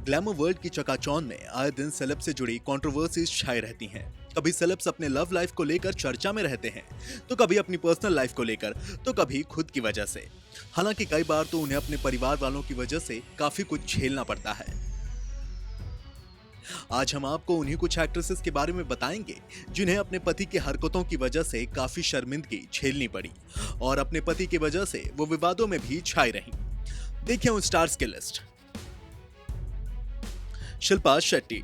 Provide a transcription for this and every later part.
Glamour world की चकाचौंध में आए दिन सेलेब से जुड़ी कंट्रोवर्सीज छाई रहती हैं। कभी सेलेब्स अपने लव लाइफ को लेकर चर्चा में रहते हैं, तो कभी अपनी पर्सनल लाइफ को लेकर, तो कभी खुद की वजह से। हालांकि कई बार तो उन्हें अपने परिवार वालों की वजह से काफी कुछ झेलना पड़ता है। आज हम आपको उन्हीं कुछ एक्ट्रेसेस के बारे में बताएंगे जिन्हें अपने पति की हरकतों की वजह से काफी शर्मिंदगी झेलनी पड़ी और अपने पति की वजह से वो विवादों में भी छाई रहीं। देखिए उन स्टार्स की लिस्ट। शिल्पा शेट्टी।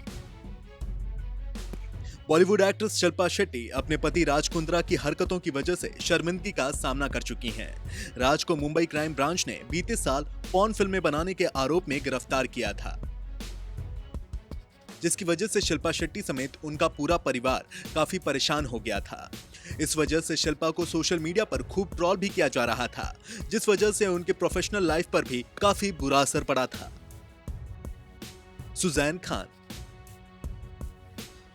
बॉलीवुड एक्ट्रेस शिल्पा शेट्टी अपने पति राज कुंद्रा की हरकतों की वजह से शर्मिंदगी का सामना कर चुकी हैं। राज को मुंबई क्राइम ब्रांच ने बीते साल पॉर्न फिल्में बनाने के आरोप में गिरफ्तार किया था, जिसकी वजह से शिल्पा शेट्टी समेत उनका पूरा परिवार काफी परेशान हो गया था। इस वजह से शिल्पा को सोशल मीडिया पर खूब ट्रोल भी किया जा रहा था, जिस वजह से उनके प्रोफेशनल लाइफ पर भी काफी बुरा असर पड़ा था। सुजैन खान।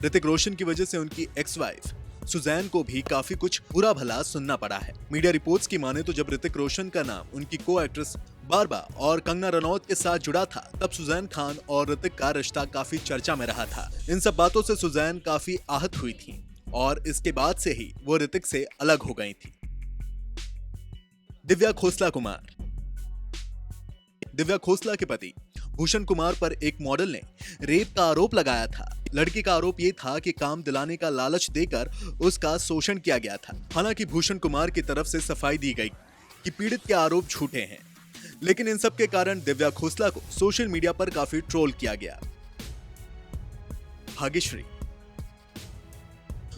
ऋतिक रोशन की वजह से उनकी एक्स वाइफ सुजैन को भी काफी कुछ बुरा भला सुनना पड़ा है। मीडिया रिपोर्ट्स की माने तो जब ऋतिक रोशन का नाम उनकी को एक्ट्रेस बारबा और कंगना रनौत के साथ जुड़ा था, तब सुजैन खान और ऋतिक का रिश्ता काफी चर्चा में रहा था। इन सब बातों से सुजैन काफी आहत हुई थी और इसके बाद से ही वो ऋतिक से अलग हो गई थी। दिव्या खोसला कुमार। दिव्या खोसला के पति भूषण कुमार पर एक मॉडल ने रेप का आरोप लगाया था। लड़की का आरोप ये था कि काम दिलाने का लालच देकर उसका शोषण किया गया था। हालांकि भूषण कुमार की तरफ से सफाई दी गई कि पीड़ित के आरोप झूठे हैं, लेकिन इन सब के कारण दिव्या खोसला को सोशल मीडिया पर काफी ट्रोल किया गया। भाग्यश्री।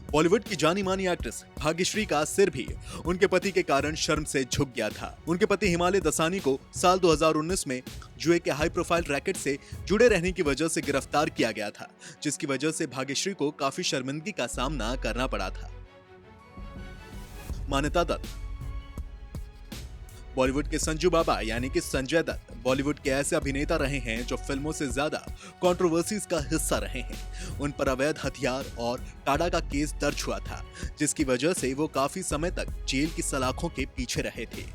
बॉलीवुड की जानी मानी एक्ट्रेस भाग्यश्री का सिर भी उनके पति के कारण शर्म से झुक गया था। उनके पति हिमालय दसानी को साल 2019 में जुए के हाई प्रोफाइल रैकेट से जुड़े रहने की वजह से गिरफ्तार किया गया था, जिसकी वजह से भाग्यश्री को काफी शर्मिंदगी का सामना करना पड़ा था। मान्यता दत्त। बॉलीवुड के संजू बाबा यानी कि संजय दत्त बॉलीवुड के ऐसे अभिनेता रहे हैं जो फिल्मों से ज्यादा कंट्रोवर्सीज का हिस्सा रहे हैं। उन पर अवैध हथियार और टाडा का केस दर्ज हुआ था, जिसकी वजह से वो काफी समय तक जेल की सलाखों के पीछे रहे थे।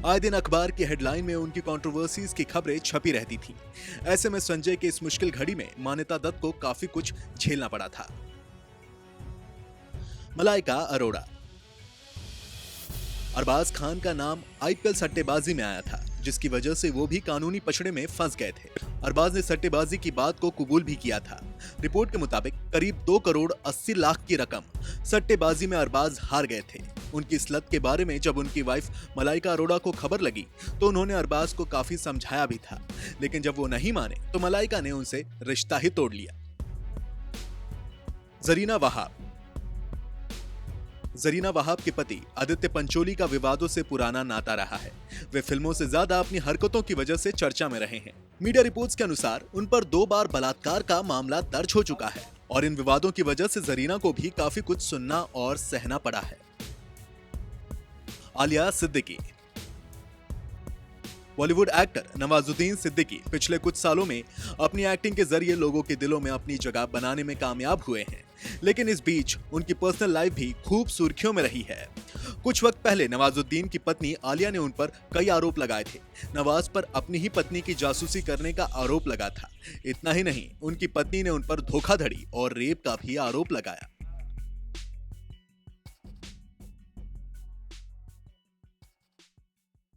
आए दिन अखबार की हेडलाइन में उनकी कंट्रोवर्सीज की खबरें छपी रहती थी। ऐसे में संजय के इस मुश्किल घड़ी में मान्यता दत्त को काफी कुछ झेलना पड़ा था। मलाइका अरोड़ा। अरबाज खान का नाम आईपीएल सट्टेबाजी में आया था, जिसकी वजह से वो भी कानूनी पछड़े में फंस गए थे। अरबाज ने सट्टेबाजी की बात को कबूल भी किया था। रिपोर्ट के मुताबिक करीब 2 करोड़ 80 लाख की रकम सट्टेबाजी में अरबाज हार गए थे। उनकी इस लत के बारे में जब उनकी वाइफ मलाइका अरोड़ा को खबर लगी तो उन्होंने अरबाज को काफी समझाया भी था, लेकिन जब वो नहीं माने तो मलाइका ने उनसे रिश्ता ही तोड़ लिया। जरीना वहाब। जरीना वहाब के पति आदित्य पंचोली का विवादों से पुराना नाता रहा है। वे फिल्मों से ज्यादा अपनी हरकतों की वजह से चर्चा में रहे हैं। मीडिया रिपोर्ट्स के अनुसार उन पर 2 बार बलात्कार का मामला दर्ज हो चुका है और इन विवादों की वजह से जरीना को भी काफी कुछ सुनना और सहना पड़ा है। आलिया सिद्दीकी। बॉलीवुड एक्टर नवाजुद्दीन सिद्दीकी पिछले कुछ सालों में अपनी एक्टिंग के जरिए लोगों के दिलों में अपनी जगह बनाने में कामयाब हुए हैं, लेकिन इस बीच उनकी पर्सनल लाइफ भी खूब सुर्खियों में रही है। कुछ वक्त पहले नवाजुद्दीन की पत्नी आलिया ने उन पर कई आरोप लगाए थे। नवाज पर अपनी ही पत्नी की जासूसी करने का आरोप लगा था। इतना ही नहीं, उनकी पत्नी ने उन पर धोखाधड़ी और रेप का भी आरोप लगाया।